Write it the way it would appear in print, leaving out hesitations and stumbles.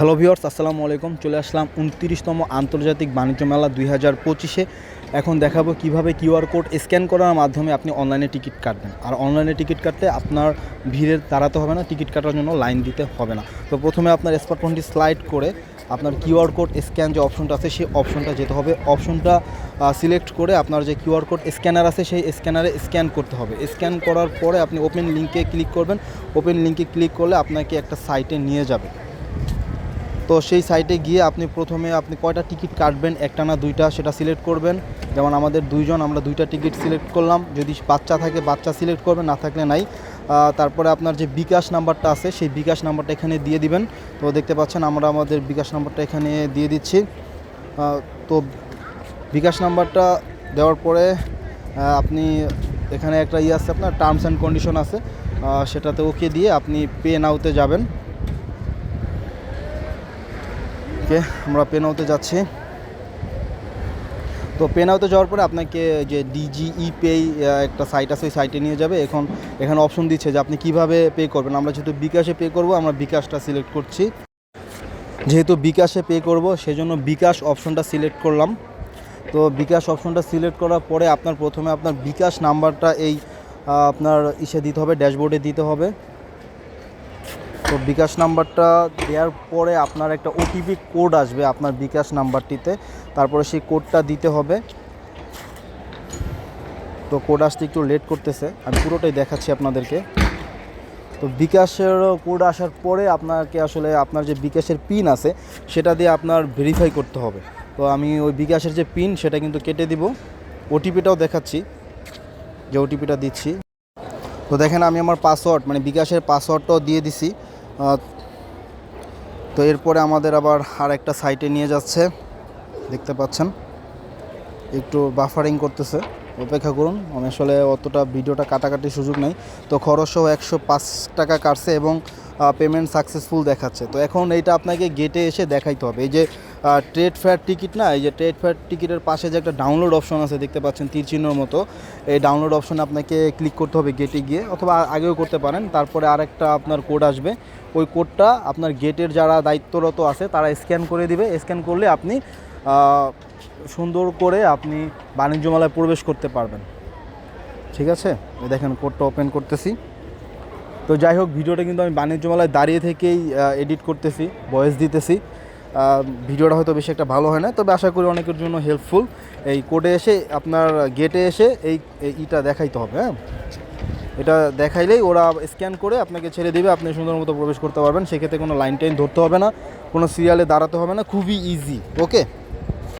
Hello viewers, আসসালামু আলাইকুম। চলে আসলাম 29তম আন্তর্জাতিক বাণিজ্য মেলা 2025-এ। এখন দেখাবো কিভাবে কিউআর কোড স্ক্যান করার মাধ্যমে আপনি অনলাইনে টিকিট কাটবেন। আর অনলাইনে টিকিট কাটতে আপনার ভিড়ে দাঁড়াতে হবে না, টিকিট কাটার জন্য লাইন দিতে হবে না। তো প্রথমে আপনার স্মার্টফোনটি স্লাইড করে আপনার কিউআর কোড স্ক্যান যে অপশনটা আছে সেই অপশনটা যেতে হবে। অপশনটা সিলেক্ট করে আপনার যে কিউআর কোড স্ক্যানার আছে সেই স্ক্যানারে স্ক্যান করতে হবে। স্ক্যান করার পরে আপনি ওপেন লিঙ্কে ক্লিক করবেন। ওপেন লিঙ্কে ক্লিক করলে আপনাকে একটা সাইটে নিয়ে যাবে। তো সেই সাইটে গিয়ে প্রথমে আপনি কয়টা টিকিট কাটবেন, একটা না দুইটা, সেটা সিলেক্ট করবেন। যেমন আমাদের দুইজন, আমরা দুইটা টিকিট সিলেক্ট করলাম। যদি বাচ্চা থাকে বাচ্চা সিলেক্ট করবেন, না থাকলে নাই। তারপরে আপনার যে বিকাশ নাম্বারটা আছে সেই বিকাশ নাম্বারটা এখানে দিয়ে দিবেন। তো দেখতে পাচ্ছেন আমরা আমাদের বিকাশ নাম্বারটা এখানে দিয়ে দিচ্ছি। তো বিকাশ নাম্বারটা দেওয়ার পরে আপনি এখানে একটা আছে, আপনার টার্মস অ্যান্ড কন্ডিশন আছে, সেটাতে ওকে দিয়ে আপনি পে নাওতে যাবেন। আমরা পে নাওতে যাচ্ছি। তো পে নাওতে যাওয়ার পরে আপনাকে যে ডিজিই পে একটা সাইট আছে ওই সাইটে নিয়ে যাবে। এখানে অপশন দিচ্ছে যে আপনি কিভাবে পে করবেন। আমরা যেহেতু বিকাশে পে করব, আমরা বিকাশটা সিলেক্ট করছি। যেহেতু বিকাশে পে করব সেজন্য বিকাশ অপশনটা সিলেক্ট করলাম। তো বিকাশ অপশনটা সিলেক্ট করার পরে প্রথমে আপনার বিকাশ নাম্বারটা আপনার দিতে হবে, ড্যাশবোর্ডে দিতে হবে। তো বিকাশ নাম্বারটা দেওয়ার পরে আপনার একটা ওটিপি কোড আসবে আপনার বিকাশ নাম্বারটিতে, তারপরে সেই কোডটা দিতে হবে। তো কোড আসতে একটু লেট করতেছে, আমি পুরোটাই দেখাচ্ছি আপনাদেরকে। তো বিকাশের কোড আসার পরে আপনাকে আসলে আপনার যে বিকাশের পিন আছে সেটা দিয়ে আপনার ভেরিফাই করতে হবে। তো আমি ওই বিকাশের যে পিন সেটা কিন্তু কেটে দিব। ওটিপিটাও দেখাচ্ছি, যে ওটিপিটা দিচ্ছি। তো দেখেন আমি আমার পাসওয়ার্ড বিকাশের পাসওয়ার্ডটাও দিয়ে দিছি। তো এরপরে আমাদের আবার আর একটা সাইটে নিয়ে যাচ্ছে, দেখতে পাচ্ছেন একটু বাফারিং করতেছে, অপেক্ষা করুন। আমি আসলে অতটা ভিডিওটা কাটাকাটির সুযোগ নেই। তো খরচসহ 105 টাকা কাটছে এবং পেমেন্ট সাকসেসফুল দেখাচ্ছে। তো এখন এইটা আপনাকে গেটে এসে দেখাইতে হবে। এই যে ট্রেড ফেয়ার টিকিট না, এই যে ট্রেড ফেয়ার টিকিটের পাশে যে একটা ডাউনলোড অপশন আছে দেখতে পাচ্ছেন তীর চিহ্নের মতো, এই ডাউনলোড অপশনে আপনাকে ক্লিক করতে হবে গেটে গিয়ে, অথবা আগেও করতে পারেন। তারপরে আরেকটা আপনার কোড আসবে, ওই কোডটা আপনার গেটের যারা দায়িত্বরত আছে তারা স্ক্যান করে দিবে। স্ক্যান করলে আপনি সুন্দর করে আপনি বাণিজ্য মেলায় প্রবেশ করতে পারবেন। ঠিক আছে, দেখেন কোডটা ওপেন করতেছি। তো যাই হোক, ভিডিওটা কিন্তু আমি বাণিজ্য মেলায় দাঁড়িয়ে থেকেই এডিট করতেছি, ভয়েস দিতেছি। ভিডিওটা হয়তো বেশি একটা ভালো হয় না, তবে আশা করি অনেকের জন্য হেল্পফুল। এই কোডে এসে আপনার গেটে এসে এইটা দেখাইতে হবে। হ্যাঁ, এটা দেখাইলেই ওরা স্ক্যান করে আপনাকে ছেড়ে দিবে, আপনি সুন্দর মতো প্রবেশ করতে পারবেন। সেক্ষেত্রে কোনো লাইন টাইন ধরতে হবে না, কোনো সিরিয়ালে দাঁড়াতে হবে না, খুবই ইজি। ওকে।